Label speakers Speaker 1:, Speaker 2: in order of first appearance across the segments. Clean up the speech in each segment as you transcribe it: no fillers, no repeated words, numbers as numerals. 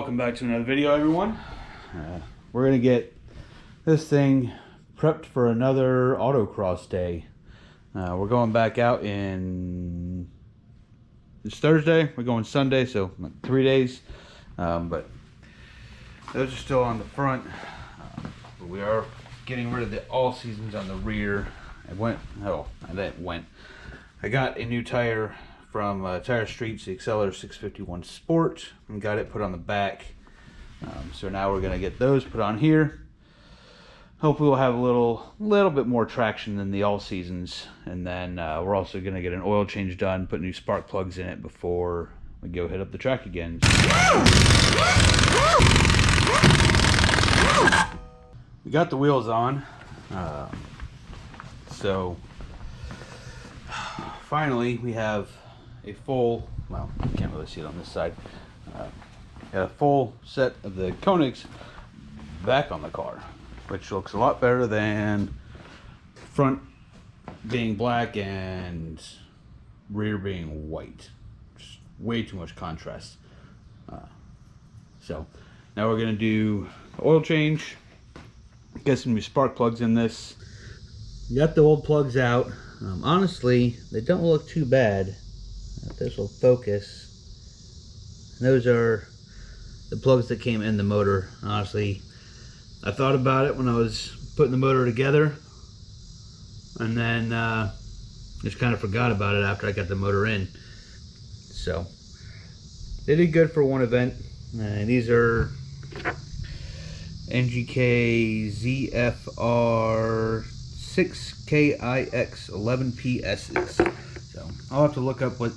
Speaker 1: Welcome back to another video, everyone. We're gonna get this thing prepped for another autocross day. We're going back out it's Thursday, we're going Sunday, so 3 days. But those are still on the front. But we are getting rid of the all seasons on the rear. I got a new tire from Tire Streets, the Accelerator 651 Sport, and got it put on the back. So now we're gonna get those put on here. Hopefully we'll have a little bit more traction than the all seasons, and then we're also gonna get an oil change done, put new spark plugs in it before we go hit up the track again. We got the wheels on, so finally we have a full, well, you can't really see it on this side, a full set of the Koenigs back on the car, which looks a lot better than front being black and rear being white. Just way too much contrast. So now we're going to do oil change, get some new spark plugs in this. You got the old plugs out. Honestly, they don't look too bad. If this will focus. Those are the plugs that came in the motor. Honestly, I thought about it when I was putting the motor together, and then just kind of forgot about it after I got the motor in. So they did good for one event. These are NGK ZFR 6KIX 11PSs. So I'll have to look up what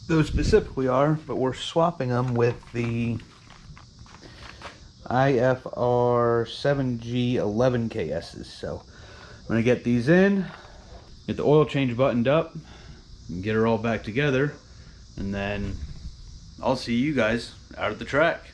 Speaker 1: those specifically are, but we're swapping them with the IFR 7G 11KSs. So I'm gonna get these in, get the oil change buttoned up, and get her all back together, and then I'll see you guys out at the track.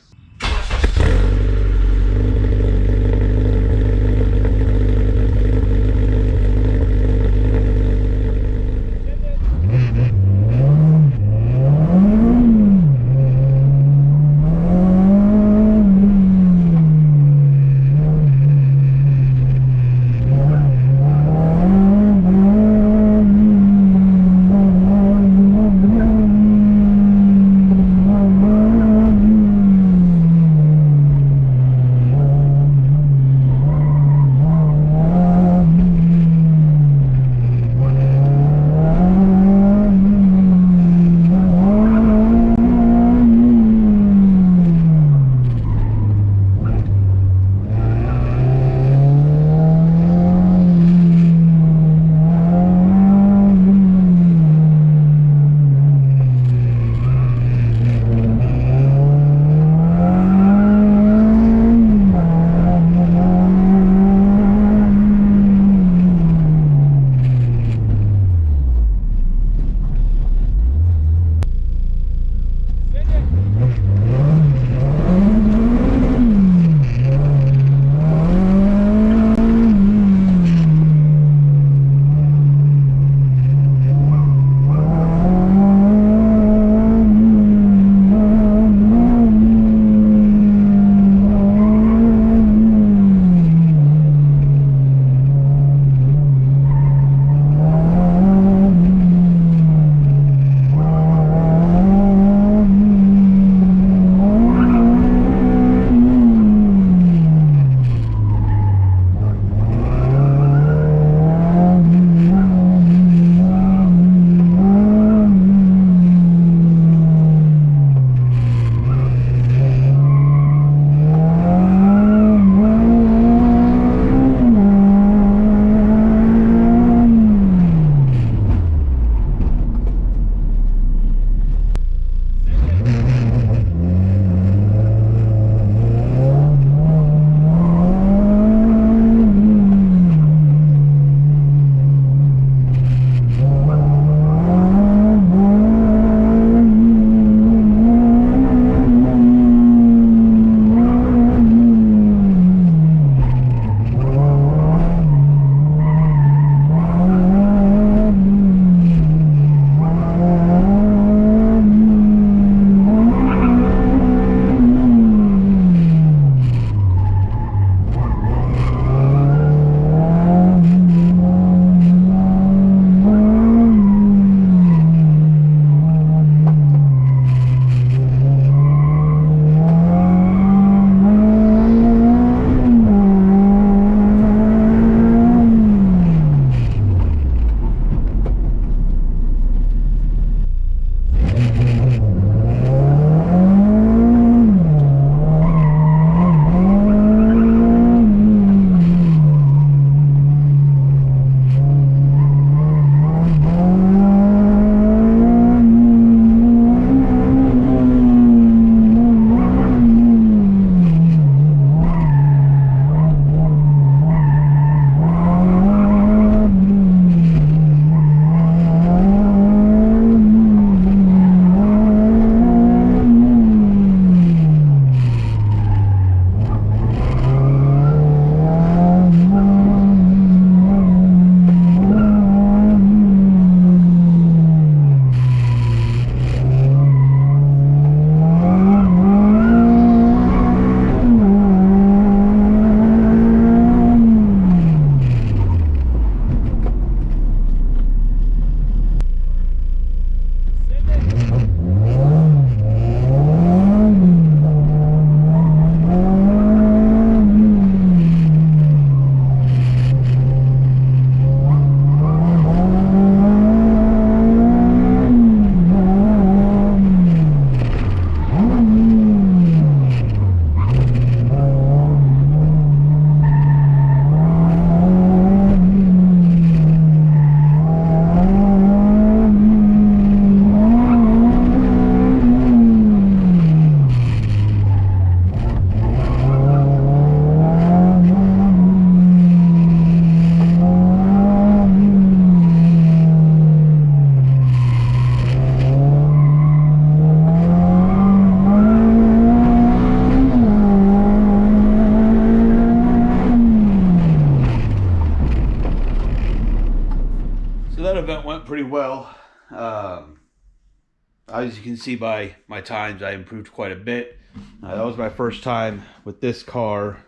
Speaker 1: event went pretty well. As you can see by my times, I improved quite a bit. That was my first time with this car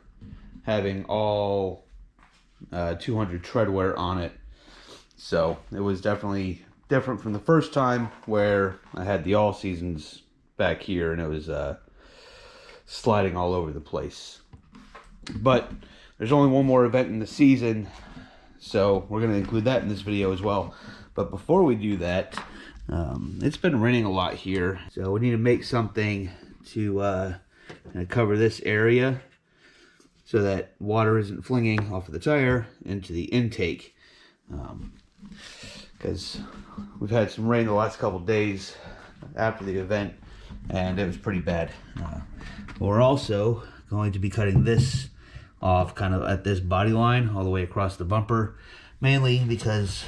Speaker 1: having all 200 treadwear on it. So it was definitely different from the first time where I had the all seasons back here and it was sliding all over the place. But there's only one more event in the season, so we're going to include that in this video as well. But before we do that, it's been raining a lot here, so we need to make something to cover this area so that water isn't flinging off of the tire into the intake. Because we've had some rain the last couple days after the event, and it was pretty bad. We're also going to be cutting this off kind of at this body line all the way across the bumper, mainly because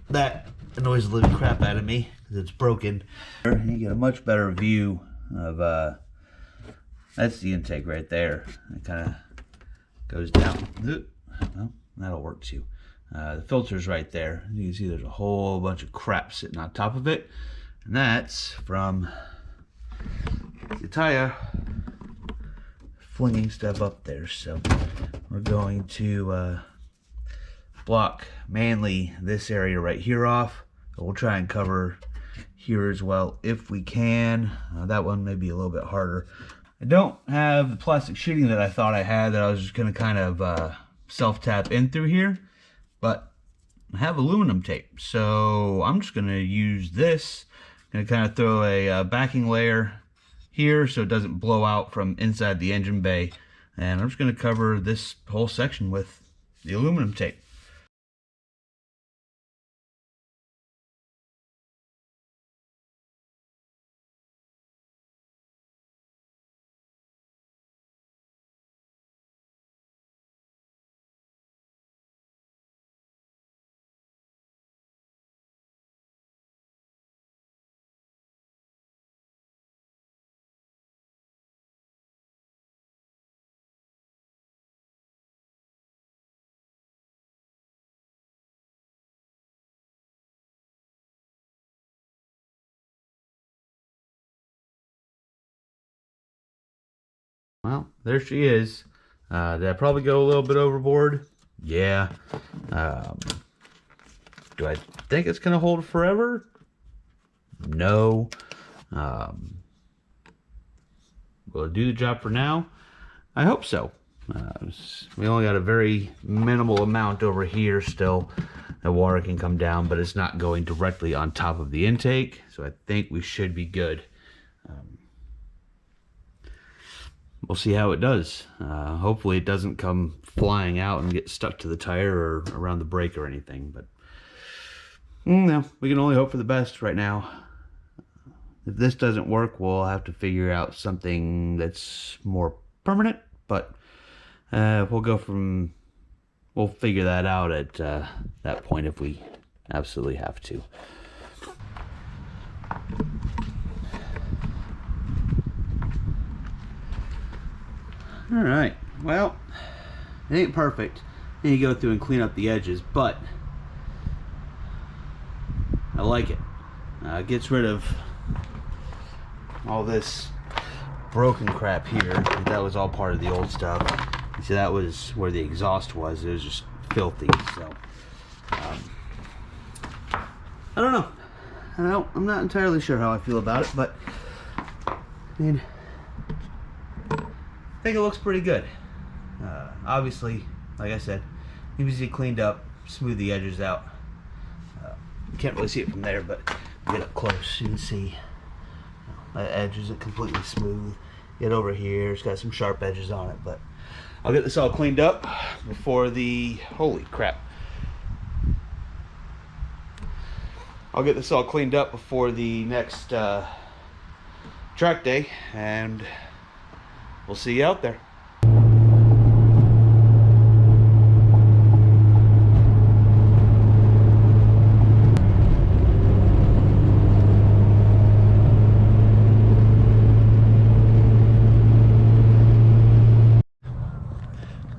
Speaker 1: that annoys the living crap out of me because it's broken. You get a much better view of that's the intake right there. It kind of goes down. Well, that'll work too. The filter's right there. You can see there's a whole bunch of crap sitting on top of it, and that's from the tire flinging stuff up there. So we're going to block mainly this area right here off. We'll try and cover here as well if we can. That one may be a little bit harder. I don't have the plastic sheeting that I thought I had, that I was just going to kind of self-tap in through here, but I have aluminum tape, so I'm just going to use this. I'm going to kind of throw a backing layer here so it doesn't blow out from inside the engine bay, and I'm just going to cover this whole section with the aluminum tape. Well, there she is. Did I probably go a little bit overboard? Yeah. Do I think it's going to hold forever? No. Will it do the job for now? I hope so. We only got a very minimal amount over here still. The water can come down, but it's not going directly on top of the intake, so I think we should be good. We'll see how it does. Hopefully it doesn't come flying out and get stuck to the tire or around the brake or anything, but no, we can only hope for the best right now. If this doesn't work, we'll have to figure out something that's more permanent, but we'll figure that out at that point if we absolutely have to. All right, well, it ain't perfect. Then you go through and clean up the edges, but I like it. It gets rid of all this broken crap here. That was all part of the old stuff. You see, that was where the exhaust was. It was just filthy. So I don't know. I'm not entirely sure how I feel about it, but I mean, I think it looks pretty good. Obviously, like I said, easy cleaned up, smooth the edges out. You can't really see it from there, but get up close, you can see that edge isn't completely smooth. Get over here, it's got some sharp edges on it, but I'll get this all cleaned up before the, holy crap. I'll get this all cleaned up before the next track day, and we'll see you out there.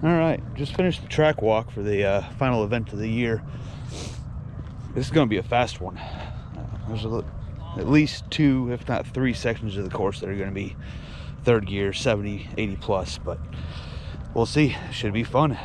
Speaker 1: All right, just finished the track walk for the final event of the year. This is going to be a fast one. There's at least 2, if not 3 sections of the course that are going to be third gear, 70, 80 plus, but we'll see. Should be fun.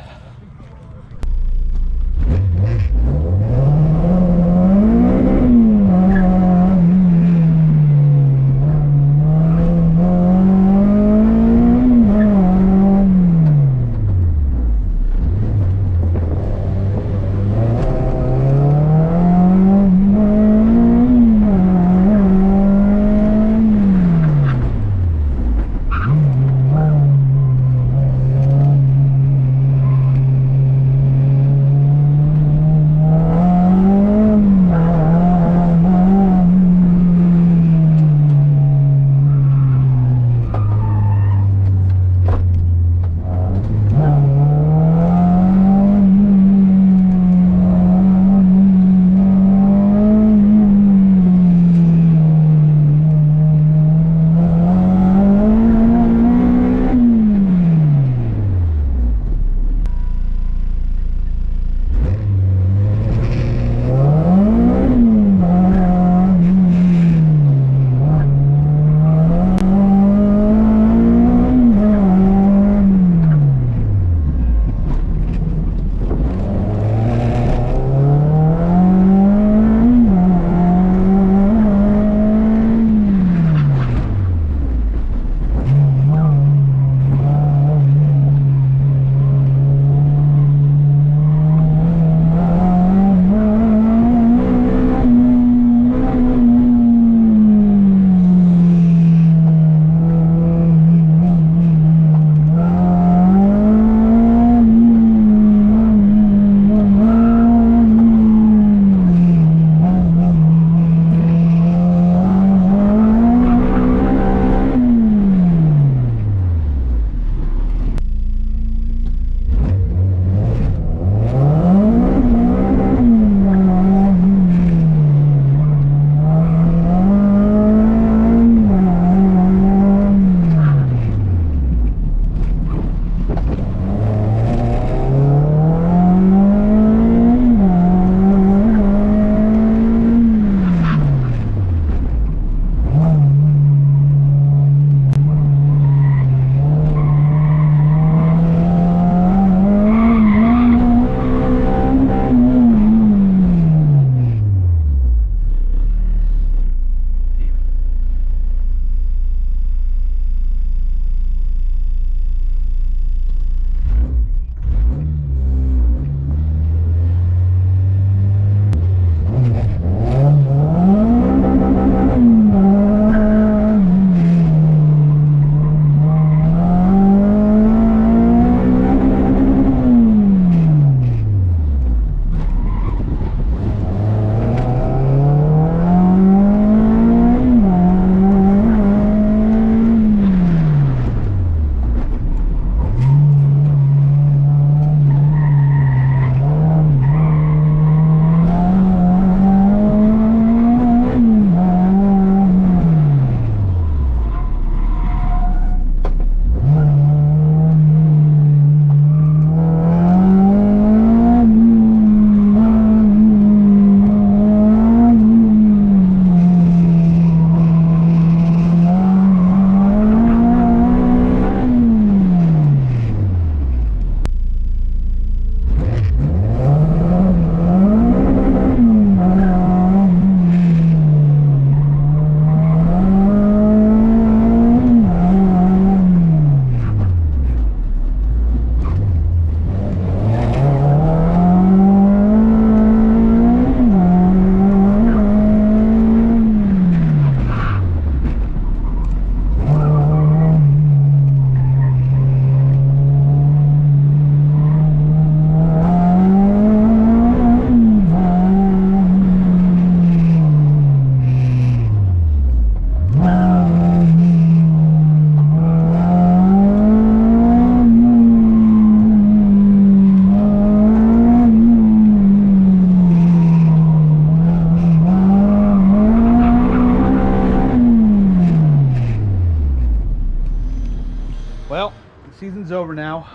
Speaker 1: season's over now.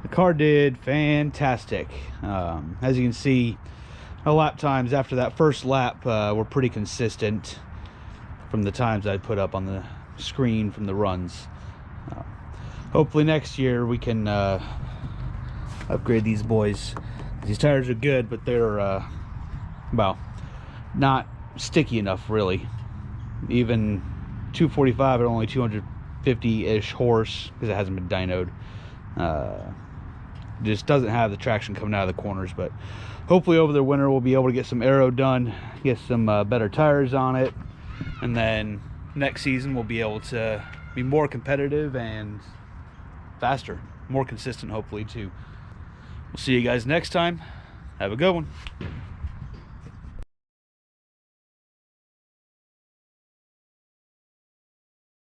Speaker 1: The car did fantastic. As you can see, lap times after that first lap were pretty consistent from the times I put up on the screen from the runs. Hopefully next year we can upgrade these boys. These tires are good, but they're well, not sticky enough really. Even 245 at only 250-ish horse, because it hasn't been dynoed, just doesn't have the traction coming out of the corners. But hopefully over the winter we'll be able to get some aero done, get some better tires on it, and then next season we'll be able to be more competitive and faster, more consistent hopefully too. We'll see you guys next time. Have a good one.